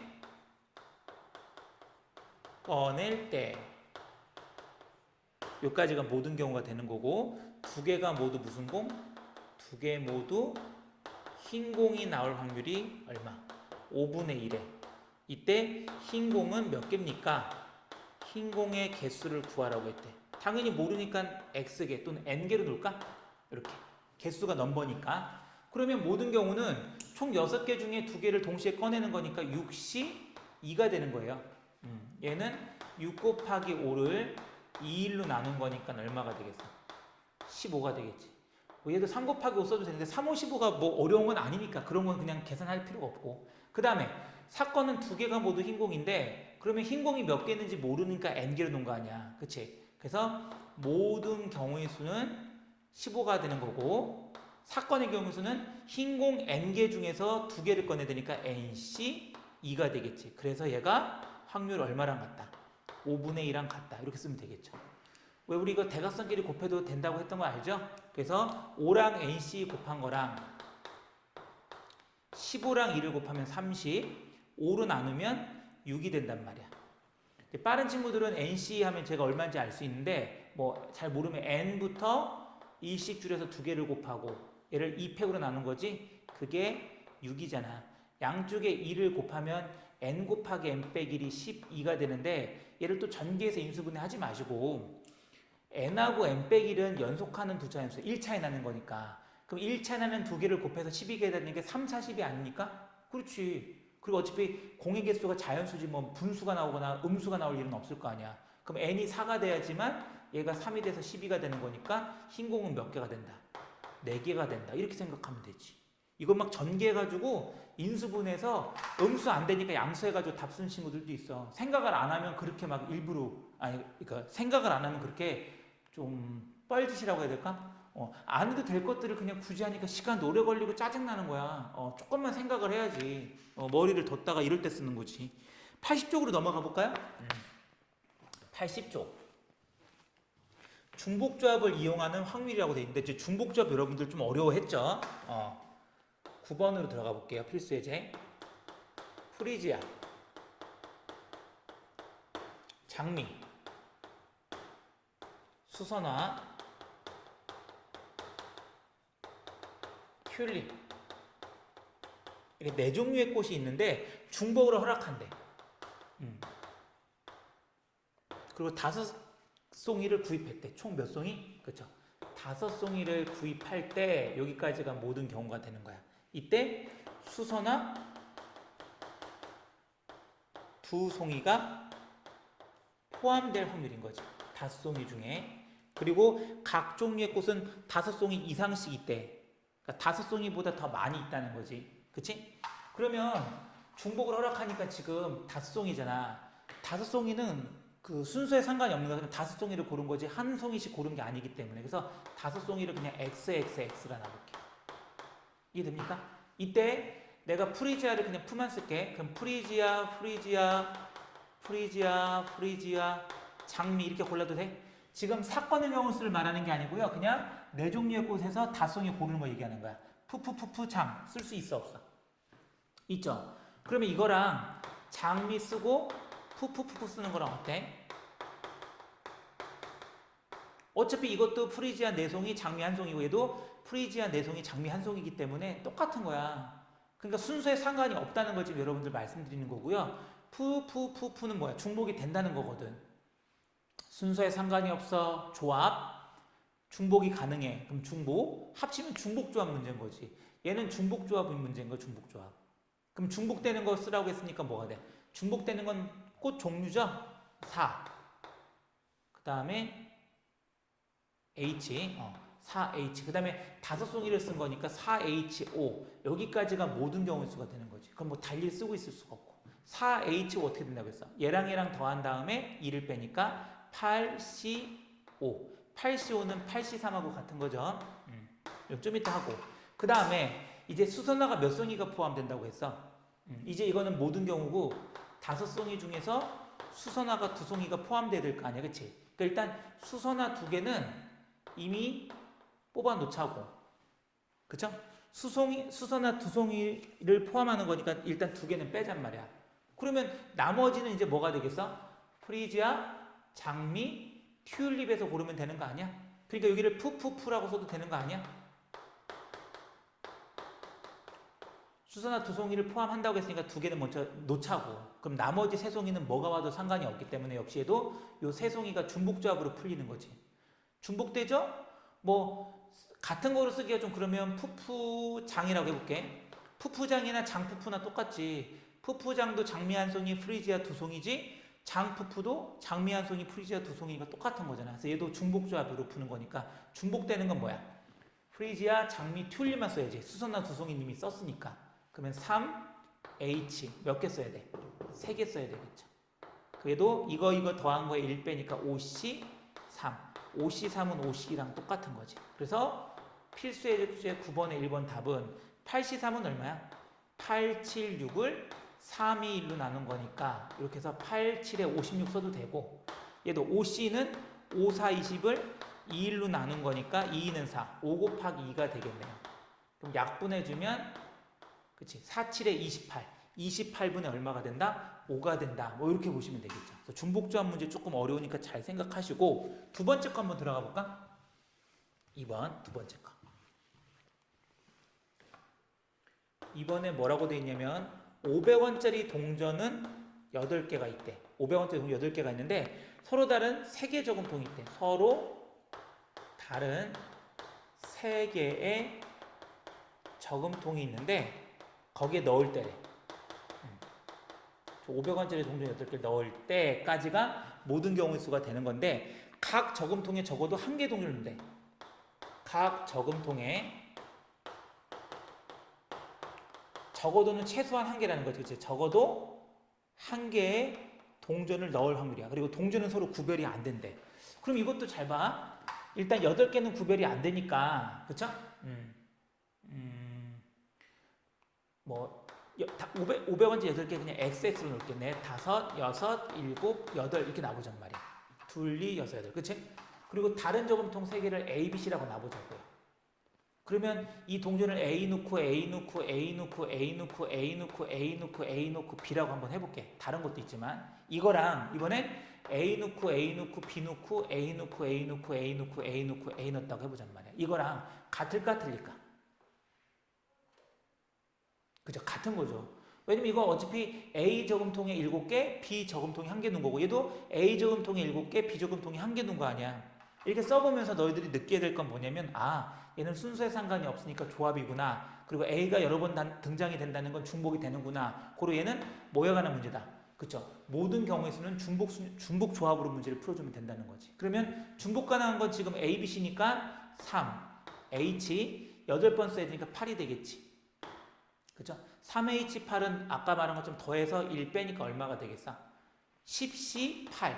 Speaker 1: 꺼낼 때 여기까지가 모든 경우가 되는 거고 2개가 모두 무슨 공? 2개 모두 흰 공이 나올 확률이 얼마? 5분의 1에 이때 흰 공은 몇 개입니까? 흰 공의 개수를 구하라고 했대. 당연히 모르니까 X개 또는 N개로 놓을까? 이렇게 개수가 넘버니까. 그러면 모든 경우는 총 6개 중에 2개를 동시에 꺼내는 거니까 6시 2가 되는 거예요. 얘는 6 곱하기 5를 2일로 나눈 거니까 얼마가 되겠어? 15가 되겠지. 얘도 3 곱하기 5 써도 되는데 3, 5, 15가 뭐 어려운 건 아니니까 그런 건 그냥 계산할 필요가 없고. 그 다음에 사건은 2개가 모두 흰공인데 그러면 흰공이 몇 개 있는지 모르니까 n개로 놓은 거 아니야. 그치? 그래서 모든 경우의 수는 15가 되는 거고 사건의 경우 수는 흰공 n개 중에서 2개를 꺼내야 되니까 nc 2가 되겠지. 그래서 얘가 확률 얼마랑 같다? 5분의 2랑 같다. 이렇게 쓰면 되겠죠. 왜 우리 이거 대각선끼리 곱해도 된다고 했던 거 알죠? 그래서 5랑 nc 곱한 거랑 15랑 2를 곱하면 30, 5로 나누면 6이 된단 말이야. 빠른 친구들은 nc 하면 제가 얼마인지 알 수 있는데 뭐 잘 모르면 n부터 1씩 줄여서 2개를 곱하고 얘를 2팩으로 나눈 거지. 그게 6이잖아. 양쪽에 2를 곱하면 n 곱하기 n 빼기 1이 12가 되는데 얘를 또 전개해서 인수분해 하지 마시고 n하고 n 빼기 1은 연속하는 두 차원수 1차에 나는 거니까 그럼 1차에 나는 2개를 곱해서 12개 되는 게 3, 40이 아닙니까? 그렇지. 그리고 어차피 공의 개수가 자연수지 뭐 분수가 나오거나 음수가 나올 일은 없을 거 아니야. 그럼 n이 4가 돼야지만 얘가 3이 돼서 12가 되는 거니까 흰 공은 몇 개가 된다? 4개가 된다. 이렇게 생각하면 되지. 이거 막 전개해가지고 인수분해서 음수 안 되니까 양수해가지고 답 쓰는 친구들도 있어. 생각을 안 하면 그렇게 막 일부러 그러니까 생각을 안 하면 그렇게 좀 뻘짓이라고 해야 될까? 안 해도 될 것들을 그냥 굳이 하니까 시간 오래 걸리고 짜증나는 거야. 조금만 생각을 해야지. 머리를 뒀다가 이럴 때 쓰는 거지. 80쪽으로 넘어가 볼까요? 80쪽. 중복조합을 이용하는 확률이라고 되어 있는데 중복조합 여러분들 좀 어려워했죠? 9번으로 들어가 볼게요. 필수 예제. 프리지아, 장미, 수선화, 튤립. 이렇게 4종류의 꽃이 있는데 중복으로 허락한대. 그리고 5송이를 구입했대. 총 몇 송이? 그렇죠. 5송이를 구입할 때 여기까지가 모든 경우가 되는 거야. 이때 수선화 2송이가 포함될 확률인 거지. 5송이 중에. 그리고 각 종류의 꽃은 5송이 이상씩 있대. 그러니까 5송이보다 더 많이 있다는 거지. 그치? 그러면 중복을 허락하니까 지금 5송이잖아. 5송이는 그 순서에 상관이 없는 거야. 5송이를 고른 거지 한 송이씩 고른 게 아니기 때문에. 그래서 5송이를 그냥 XXX가 나올게. 이해됩니까? 이때 내가 프리지아를 그냥 풀만 쓸게. 그럼 프리지아, 장미 이렇게 골라도 돼? 지금 사건의 경우수를 말하는 게 아니고요. 그냥 4종류의 꽃에서 5송이 고르는 거 얘기하는 거야. 장 쓸 수 있어 없어? 있죠? 그러면 이거랑 장미 쓰고 쓰는 거랑 어때? 어차피 이것도 프리지아 4송이, 장미 1송이고 얘도 프리지아 4송이, 장미 1송이기 때문에 똑같은 거야. 그러니까 순서에 상관이 없다는 걸 지금 여러분들 말씀드리는 거고요. 는 뭐야? 중복이 된다는 거거든. 순서에 상관이 없어. 조합. 중복이 가능해. 그럼 중복. 합치면 중복조합 문제인 거지. 얘는 중복조합이 문제인 거야. 중복조합. 그럼 중복되는 거 쓰라고 했으니까 뭐가 돼? 중복되는 건 꽃 종류죠? 4. 그 다음에 H. 4H. 그 다음에 5송이를 쓴 거니까 4HO. 여기까지가 모든 경우의 수가 되는 거지. 그럼 뭐 달리 쓰고 있을 수가 없고. 4HO 어떻게 된다고 했어? 얘랑 더한 다음에 2를 빼니까 8C 5. 8C5는 8C3하고 같은 거죠. 좀 이따 하고. 그 다음에 이제 수선화가 몇 송이가 포함된다고 했어? 이제 이거는 모든 경우고 5송이 중에서 수선화가 2송이가 포함돼야 될 거 아니야, 그치? 그러니까 일단 수선화 2개는 이미 뽑아 놓자고, 그쵸? 수선화 2송이를 포함하는 거니까 일단 2개는 빼잔 말이야. 그러면 나머지는 이제 뭐가 되겠어? 프리지아, 장미, 튤립에서 고르면 되는 거 아니야? 그러니까 여기를 푸푸푸라고 써도 되는 거 아니야? 수선화 2송이를 포함한다고 했으니까 2개는 먼저 놓자고. 그럼 나머지 3송이는 뭐가 와도 상관이 없기 때문에 역시 얘도 요 3송이가 중복조합으로 풀리는 거지. 중복되죠? 뭐 같은 거로 쓰기가 좀 그러면 푸푸장이라고 해볼게. 푸푸장이나 장푸푸나 똑같지. 푸푸장도 장미 한 송이, 프리지아 2송이지. 장푸푸도 장미 한 송이, 프리지아 2송이가 똑같은 거잖아. 그래서 얘도 중복조합으로 푸는 거니까 중복되는 건 뭐야? 프리지아, 장미, 튤립만 써야지. 수선화 2송이님이 썼으니까. 그러면 3H 몇 개 써야 돼? 3개 써야 되겠죠. 그래도 이거 더한 거에 1 빼니까 5C3. 5C3은 5C랑 똑같은 거지. 그래서 필수의 9번의 1번 답은 8C3은 얼마야? 8, 7, 6을 3, 2, 1로 나눈 거니까 이렇게 해서 8, 7에 56 써도 되고, 얘도 5C는 5, 4, 20을 2, 1로 나눈 거니까 2, 2는 4, 5 곱하기 2가 되겠네요. 그럼 약분해주면 그치, 4, 7에 28, 28분의 얼마가 된다? 5가 된다. 뭐 이렇게 보시면 되겠죠. 그래서 중복조합 문제 조금 어려우니까 잘 생각하시고 두 번째 거 한번 들어가 볼까? 2번 두 번째 거. 이번에 뭐라고 되어 있냐면 500원짜리 동전은 8개가 있대. 500원짜리 동전 8개가 있는데 서로 다른 3개 저금통이 있대. 서로 다른 3개의 저금통이 있는데 거기에 넣을 때래. 500원짜리 동전 8개를 넣을 때까지가 모든 경우의 수가 되는 건데 각 저금통에 적어도 1개 동전을 넣는데 각 저금통에 적어도는 최소한 1개라는 거지. 그치? 적어도 1개의 동전을 넣을 확률이야. 그리고 동전은 서로 구별이 안 된대. 그럼 이것도 잘 봐. 일단 8개는 구별이 안 되니까, 그쵸? 뭐 500원짜리 8개 그냥 XX로 놓겠네. 5, 6, 7, 8 이렇게 나보잔 말이야. 2, 2, 6, 8. 그치? 그리고 다른 저금통 3개를 A, B, C라고 나보자고요. 그러면 이 동전을 A 놓고 A 놓고 A 놓고 A 놓고 A 놓고 A 놓고 A 놓고 B라고 한번 해볼게. 다른 것도 있지만 이거랑 이번엔 A 놓고 A 놓고 B 놓고 A 놓고 A 놓고 A 놓고 A 놓고 A 넣었다고 해보잔 말이야. 이거랑 같을까 틀릴까? 그죠? 같은 거죠. 왜냐면 이거 어차피 A 저금통에 7개, B 저금통에 1개 넣은 거고 얘도 A 저금통에 7개, B 저금통에 1개 넣은 거 아니야. 이렇게 써보면서 너희들이 느끼게 될 건 뭐냐면 얘는 순서에 상관이 없으니까 조합이구나. 그리고 A가 여러 번 등장이 된다는 건 중복이 되는구나. 고로 얘는 모여가는 문제다. 그쵸? 모든 경우에 서는 중복 조합으로 문제를 풀어주면 된다는 거지. 그러면 중복 가능한 건 지금 A, B, C니까 3, H 8번 써야 되니까 8이 되겠지. 그죠? 3H8은 아까 말한 것처럼 더해서 1 빼니까 얼마가 되겠어? 10C8,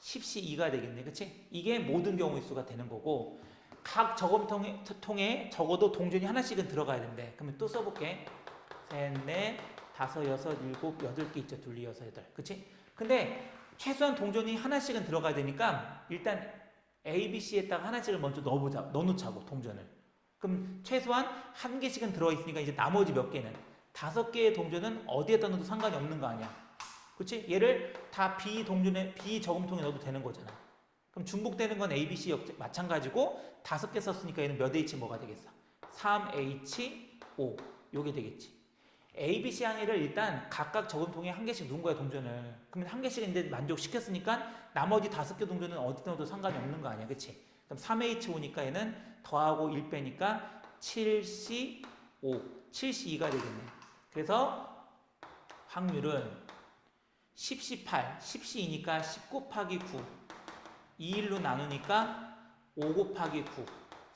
Speaker 1: 10C2가 되겠네. 그치? 이게 모든 경우의 수가 되는 거고 각 저금통에 적어도 동전이 하나씩은 들어가야 된대. 그러면 또 써볼게. 3, 4, 5, 6, 7, 8개 있죠. 2, 2, 6, 8. 그치? 근데 최소한 동전이 하나씩은 들어가야 되니까 일단 A, B, C에다가 하나씩을 먼저 넣어놓자고 동전을. 그럼 최소한 1개씩은 들어있으니까 이제 나머지 몇 개는 5개의 동전은 어디에다 넣어도 상관이 없는 거 아니야. 그치? 얘를 다 B 저금통에 넣어도 되는 거잖아. 그럼 중복되는 건 A, B, C 마찬가지고 5개 썼으니까 얘는 몇 H 뭐가 되겠어? 3H5 요게 되겠지. A, B, C 항의를 일단 각각 저금통에 1개씩 넣은 거야 동전을. 그러면 1개씩 이제 만족시켰으니까 나머지 5개 동전은 어디다 넣어도 상관이 없는 거 아니야. 그치? 그럼 3H5니까 얘는 더하고 1 빼니까 7C5 7C2가 되겠네. 그래서 확률은 10C8 10C2니까 10 곱하기 9 2일로 나누니까 5 곱하기 9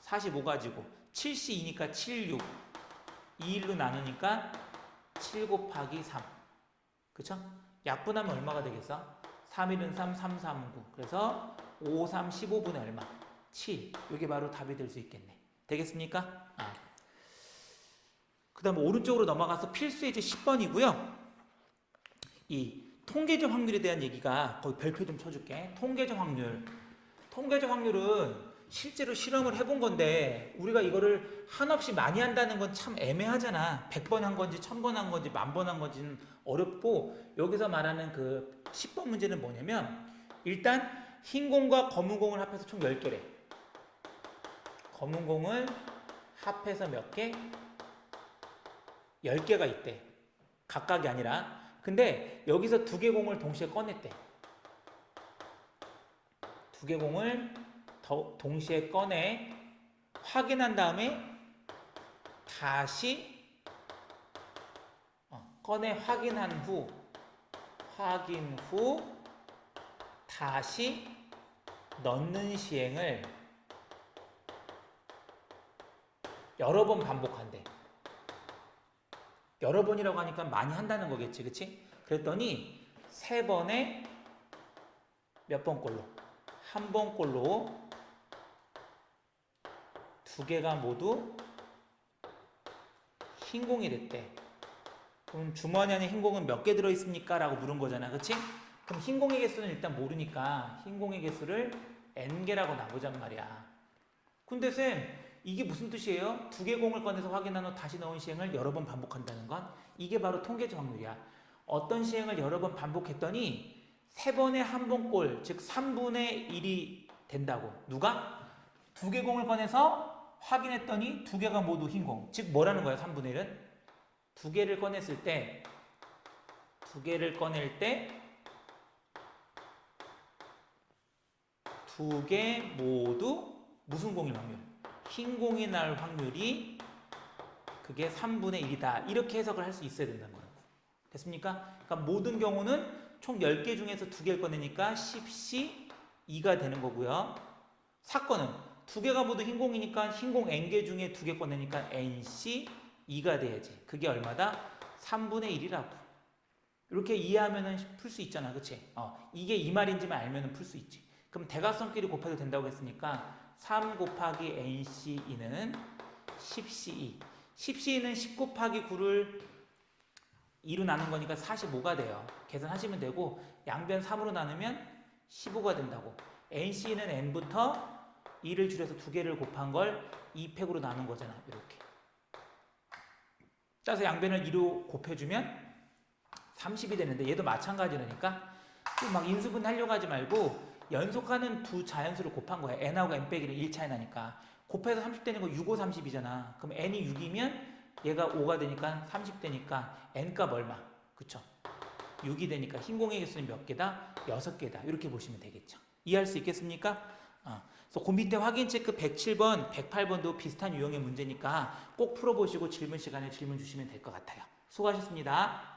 Speaker 1: 45가지고 7C2니까 76 2일로 나누니까 7 곱하기 3 그쵸? 약분하면 얼마가 되겠어? 3, 1은 3, 3, 3, 9. 그래서 5, 3, 15분의 얼마? 7. 이게 바로 답이 될 수 있겠네. 되겠습니까? 그 다음 오른쪽으로 넘어가서 필수 예제 10번이고요. 이 통계적 확률에 대한 얘기가 거기 별표 좀 쳐줄게. 통계적 확률. 통계적 확률은 실제로 실험을 해본 건데 우리가 이거를 한없이 많이 한다는 건 참 애매하잖아. 100번 한 건지 1000번 한 건지 10,000번 한 건지는 어렵고 여기서 말하는 그 10번 문제는 뭐냐면 일단 흰 공과 검은 공을 합해서 총 10개래. 검은 공을 합해서 몇 개? 10개가 있대. 각각이 아니라. 근데 여기서 두 개 공을 동시에 꺼냈대. 두 개 공을 동시에 꺼내 확인한 다음에 다시 꺼내 확인 후 다시 넣는 시행을 여러 번 반복한대. 여러 번이라고 하니까 많이 한다는 거겠지, 그치? 그랬더니 세 번에 몇 번 꼴로? 한 번 꼴로 두 개가 모두 흰 공이 됐대. 그럼 주머니 안에 흰 공은 몇 개 들어있습니까? 라고 물은 거잖아, 그치? 그럼 흰 공의 개수는 일단 모르니까 흰 공의 개수를 n개라고 나보잔 말이야. 근데 쌤, 이게 무슨 뜻이에요? 두 개 공을 꺼내서 확인한 후 다시 넣은 시행을 여러 번 반복한다는 건 이게 바로 통계적 확률이야. 어떤 시행을 여러 번 반복했더니 세 번에 한 번 꼴, 즉 3분의 1이 된다고. 누가? 두 개 공을 꺼내서 확인했더니 두 개가 모두 흰 공. 즉 뭐라는 거야, 3분의 1은? 두 개를 꺼냈을 때 두 개를 꺼낼 때 두 개 모두 무슨 공일 확률? 흰 공이 날 확률이 그게 3분의 1이다. 이렇게 해석을 할 수 있어야 된다는 거예요. 됐습니까? 그러니까 모든 경우는 총 10개 중에서 두 개를 꺼내니까 10C 2가 되는 거고요. 사건은 두 개가 모두 흰 공이니까 흰 공 n개 중에 두 개 꺼내니까 nC 2가 돼야지. 그게 얼마다? 3분의 1이라고. 이렇게 이해하면 풀 수 있잖아. 그치? 이게 이 말인지만 알면 풀 수 있지. 그럼 대각선끼리 곱해도 된다고 했으니까 3 곱하기 nC2는 10C2. 10C2는 10 곱하기 9를 2로 나눈 거니까 45가 돼요. 계산하시면 되고 양변 3으로 나누면 15가 된다고. NC는 n부터 2를 줄여서 두 개를 곱한 걸 2팩으로 나눈 거잖아. 이렇게. 따라서 양변을 2로 곱해주면 30이 되는데 얘도 마찬가지라니까 막 인수분 하려고 하지 말고 연속하는 두 자연수를 곱한 거야. n하고 n 빼기를 1 차이 나니까. 곱해서 30 되는 거 6, 5, 30이잖아. 그럼 n이 6이면 얘가 5가 되니까 30 되니까 n값 얼마? 그쵸? 6이 되니까 흰 공의 개수는 몇 개다? 6개다. 이렇게 보시면 되겠죠. 이해할 수 있겠습니까? 그래서 그 밑에 확인 체크 107번, 108번도 비슷한 유형의 문제니까 꼭 풀어보시고 질문 시간에 질문 주시면 될 것 같아요. 수고하셨습니다.